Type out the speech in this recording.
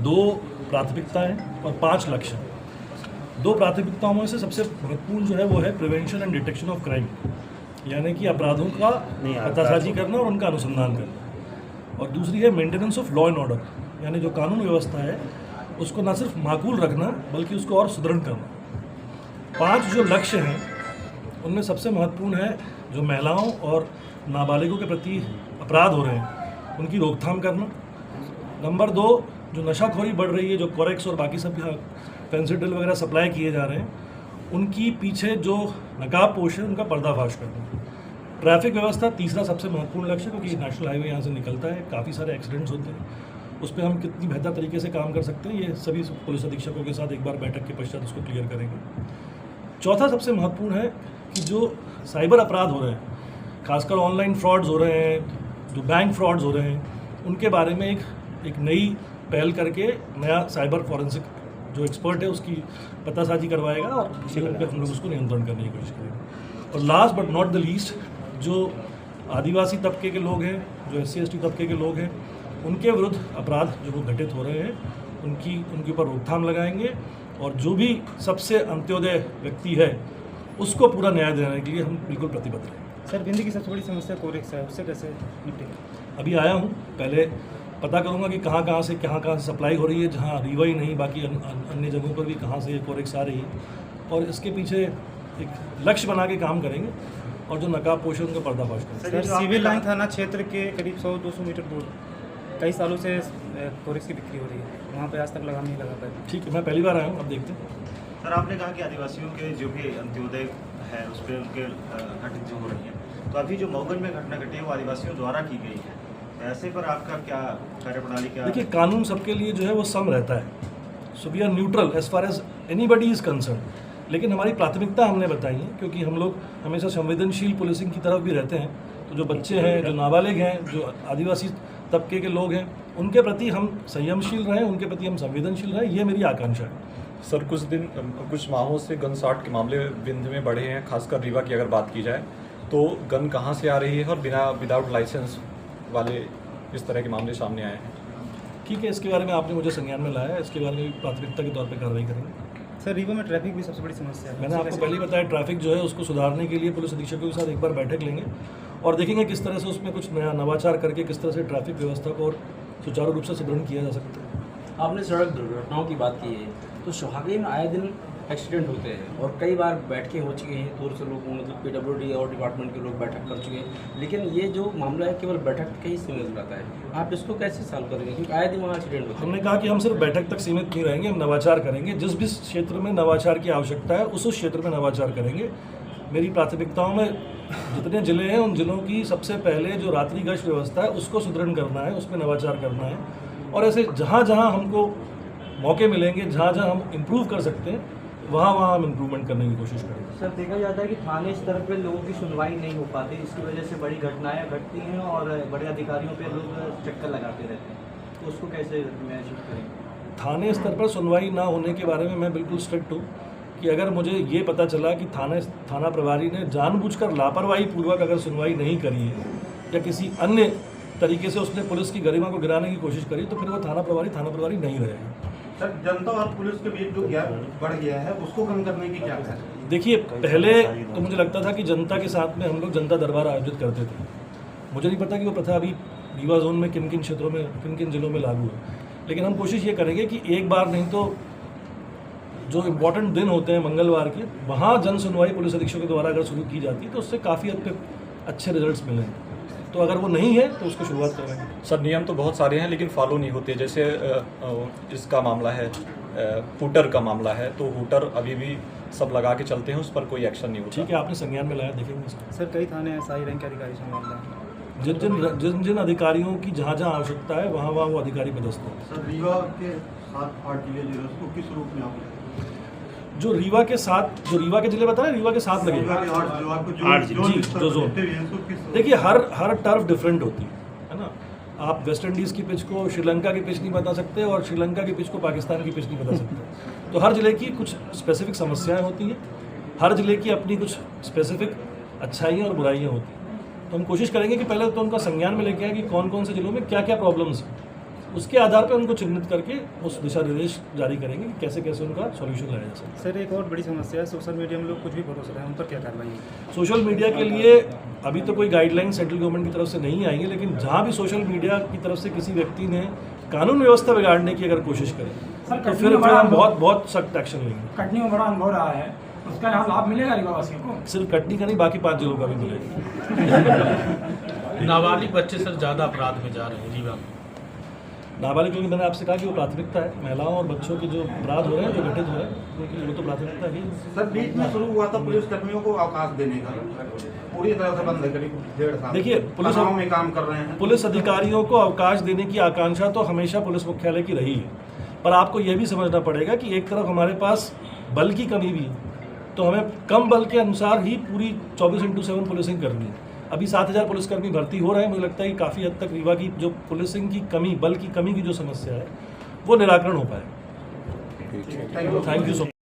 2 प्राथमिकताएं और 5 लक्ष्य। 2 प्राथमिकताओं में से सबसे महत्वपूर्ण जो है वो है prevention and detection of crime, यानी कि अपराधों का पतासाजी करना और उनका अनुसंधान करना। और दूसरी है maintenance of law and order, यानी जो कानून व्यवस्था है उसको न सिर्फ माकूल रखना बल्कि उसको और सुदृढ़ करना। 5 जो लक्ष्य हैं उनमें सबसे महत्वपूर्ण है जो महिलाओं और नाबालिगों के प्रति अपराध हो रहे हैं उनकी रोकथाम करना। नंबर 2, जो नशाखोरी बढ़ रही है, जो कोरेक्स और बाकी सब फेंसिडिल वगैरह सप्लाई किए जा रहे हैं उनकी पीछे जो नकाबपोश है उनका पर्दाफाश करना। ट्रैफिक व्यवस्था तीसरा सबसे महत्वपूर्ण लक्ष्य, क्योंकि नेशनल हाईवे यहाँ से निकलता है, काफ़ी सारे एक्सीडेंट्स होते हैं, उस पर हम कितनी बेहतर तरीके से काम कर सकते हैं ये सभी पुलिस अधीक्षकों के साथ एक बार बैठक के पश्चात उसको क्लियर करेंगे। चौथा सबसे महत्वपूर्ण है कि जो साइबर अपराध हो रहे हैं, खासकर ऑनलाइन फ्रॉड्स हो रहे हैं, जो बैंक फ्रॉड्स हो रहे हैं, उनके बारे में एक नई पहल करके नया साइबर फॉरेंसिक जो एक्सपर्ट है उसकी पतासाजी करवाएगा और उसी पर हम लोग उसको नियंत्रण करने की कोशिश करेंगे। और last but not the least, जो आदिवासी तबके के लोग हैं, जो SC/ST तबके के लोग हैं, उनके विरुद्ध अपराध जो वो घटित हो रहे हैं उनके ऊपर रोकथाम लगाएंगे और जो भी सबसे अंत्योदय व्यक्ति है उसको पूरा न्याय देने के लिए हम बिल्कुल प्रतिबद्ध हैं। सर, भिंड की सबसे बड़ी समस्या कोरेक्स है, उससे कैसे निपटेंगे? अभी आया हूँ, पहले पता करूँगा कि कहाँ से सप्लाई हो रही है, जहाँ रीवा ही नहीं बाकी अन्य जगहों पर भी कहाँ से कोरेक्स आ रही है, और इसके पीछे एक लक्ष्य बना के काम करेंगे और जो नकाबपोश है उनका पर्दाफाश करेंगे। सर, सिविल लाइन थाना क्षेत्र के करीब 100-200 मीटर दूर कई सालों से कोरेक्स की बिक्री हो रही है, वहाँ पे आज तक लगाम नहीं लगा पाए। ठीक है, मैं पहली बार आया हूँ, अब देखते हैं। सर, आपने कहा कि आदिवासियों के जो भी अंत्योदय है उस पर उनके घटित जो हो रही है, तो अभी जो मऊगंज में घटना घटी है वो आदिवासियों द्वारा की गई है, ऐसे पर आपका क्या कार्यप्रणाली क्या? देखिए, कानून सबके लिए जो है वो सम रहता है, so we are neutral as far as anybody is concern, लेकिन हमारी प्राथमिकता हमने बताई है क्योंकि हम लोग हमेशा संवेदनशील पुलिसिंग की तरफ भी रहते हैं। तो जो बच्चे हैं, जो नाबालिग हैं, जो आदिवासी तबके के लोग हैं, उनके प्रति हम संयमशील रहें, उनके प्रति हम संवेदनशील रहें, ये मेरी आकांक्षा है। सर, कुछ माहों से गन शॉट के मामले विंध्य में बढ़े हैं, खासकर रीवा की अगर बात की जाए तो गन कहां से आ रही है और विदाउट लाइसेंस वाले इस तरह के मामले सामने आए हैं। ठीक है, इसके बारे में आपने मुझे संज्ञान में लाया है, इसके बारे में प्राथमिकता के तौर पर कार्रवाई करेंगे। सर, रीवा में ट्रैफिक भी सबसे बड़ी समस्या है। मैंने आपको पहले बताया, ट्रैफिक जो है उसको सुधारने के लिए पुलिस अधीक्षकों के साथ एक बार बैठक लेंगे और देखेंगे किस तरह से उसमें कुछ नया नवाचार करके किस तरह से ट्रैफिक व्यवस्था को और सुचारू रूप से सुदृढ़ किया जा सकता है। आपने सड़क दुर्घटनाओं की बात की है, तो सुहागपुर में आए दिन एक्सीडेंट होते हैं और कई बार बैठकें हो चुकी हैं, दूर से लोग मतलब PWD और डिपार्टमेंट के लोग बैठक कर चुके हैं, लेकिन ये जो मामला है केवल बैठक तक ही सीमित रहता है। आप इसको कैसे सॉल्व करेंगे, क्योंकि आए दिन वहाँ एक्सीडेंट होते हैं? हमने कहा कि हम सिर्फ बैठक तक सीमित नहीं रहेंगे, हम नवाचार करेंगे, जिस भी क्षेत्र में नवाचार की आवश्यकता है उस क्षेत्र में नवाचार करेंगे। मेरी प्राथमिकताओं में जितने ज़िले हैं उन ज़िलों की सबसे पहले जो रात्रि गश्त व्यवस्था है उसको सुदृढ़ करना है, उसमें नवाचार करना है, और ऐसे जहाँ जहाँ हमको मौके मिलेंगे, जहाँ जहाँ हम इम्प्रूव कर सकते हैं वहाँ हम इम्प्रूवमेंट करने की कोशिश करेंगे। सर, देखा जाता है कि थाने स्तर पे लोगों की सुनवाई नहीं हो पाती, इसकी वजह से बड़ी घटनाएं घटती हैं और बड़े अधिकारियों पे लोग चक्कर लगाते रहते हैं, तो उसको कैसे मैनेज करेंगे? थाने स्तर पर सुनवाई ना होने के बारे में मैं बिल्कुल स्ट्रिक्ट हूँ कि अगर मुझे ये पता चला कि थाना प्रभारी ने जानबूझकर लापरवाही पूर्वक अगर सुनवाई नहीं करी है या किसी अन्य तरीके से उसने पुलिस की गरिमा को गिराने की कोशिश करी, तो फिर वो थाना प्रभारी नहीं रहेगा। सर, जनता और पुलिस के बीच जो गैप बढ़ गया है उसको कम करने की क्या है? देखिए, पहले तो मुझे लगता था कि जनता के साथ में हम लोग जनता दरबार आयोजित करते थे। मुझे नहीं पता कि वो प्रथा अभी रीवा जोन में किन किन क्षेत्रों में, किन किन जिलों में लागू है, लेकिन हम कोशिश ये करेंगे कि एक बार नहीं तो जो इम्पोर्टेंट दिन होते हैं मंगलवार के, वहाँ जन सुनवाई पुलिस अधीक्षकों के द्वारा अगर शुरू की जाती है तो उससे काफ़ी हद तक अच्छे रिजल्ट्स मिलेंगे। तो अगर वो नहीं है तो उसको शुरुआत करेंगे। सर, नियम तो बहुत सारे हैं लेकिन फॉलो नहीं होते, जैसे इसका मामला है, हूटर का मामला है, तो हूटर अभी भी सब लगा के चलते हैं, उस पर कोई एक्शन नहीं होता। ठीक है, आपने संज्ञान में लाया, देखेंगे इसको। सर, कई थाने SI रैंक के अधिकारी संभाल रहे हैं। जिन अधिकारियों की जहाँ जहाँ आवश्यकता है वहाँ वो अधिकारी पदस्थ हैं। सर, रीवा के 7-8 जिले जो है उसको किस रूप में आप जो रीवा के जिले बताए, रीवा के 7 लगे जो जोन। देखिए, हर टर्फ डिफरेंट होती है ना। आप वेस्ट इंडीज़ की पिच को श्रीलंका की पिच नहीं बता सकते और श्रीलंका की पिच को पाकिस्तान की पिच नहीं बता सकते। तो हर ज़िले की कुछ स्पेसिफिक समस्याएं होती हैं, हर ज़िले की अपनी कुछ स्पेसिफिक अच्छाइयाँ और बुराइयाँ होती हैं। तो हम कोशिश करेंगे कि पहले तो उनका संज्ञान में लेके आए कि कौन कौन से ज़िलों में क्या क्या प्रॉब्लम्स हैं, उसके आधार पर उनको चिन्हित करके उस दिशा निर्देश जारी करेंगे कि कैसे कैसे उनका सॉल्यूशन लाया जा सकता सर एक और बड़ी समस्या है, सोशल मीडिया में लोग कुछ भी भरोसा रहे हैं, उन पर क्या कार्रवाई है? है। सोशल मीडिया के लिए अभी तो कोई गाइडलाइन सेंट्रल गवर्नमेंट की तरफ से नहीं आई है, लेकिन जहाँ भी सोशल मीडिया की तरफ से किसी व्यक्ति ने कानून व्यवस्था बिगाड़ने की अगर कोशिश करे तो फिर हम बहुत बहुत सख्त एक्शन लेंगे। कटनी में बड़ा अनुभव रहा है, उसका यहाँ लाभ मिलेगा रीवावासियों को? सिर्फ कटनी का नहीं, बाकी 5 जिलों का भी मिलेगा। नाबालिग बच्चे सर ज़्यादा अपराध में जा रहे हैं रीवा में। नाबालिग, क्योंकि मैंने आपसे कहा कि वो प्राथमिकता है, महिलाओं और बच्चों के जो अपराध हो रहे हैं, जो घटित हो रहे हैं, उनकी वो तो प्राथमिकता ही है। सर बीच में शुरू हुआ था पुलिस कर्मियों को अवकाश देने का, पूरी तरह से बंद है, करीब 1.5 साल। देखिए, पुलिस थानाओं में काम कर रहे हैं। पुलिस अधिकारियों को अवकाश देने की आकांक्षा तो हमेशा पुलिस मुख्यालय की रही है, पर आपको यह भी समझना पड़ेगा कि एक तरफ हमारे पास बल की कमी भी है, तो हमें कम बल के अनुसार ही पूरी 24/7 पुलिसिंग करनी है। अभी 7000 पुलिसकर्मी भर्ती हो रहे हैं, मुझे लगता है कि काफ़ी हद तक रीवा की जो पुलिसिंग की कमी, बल की कमी की जो समस्या है, वो निराकरण हो पाए। Thank you so much.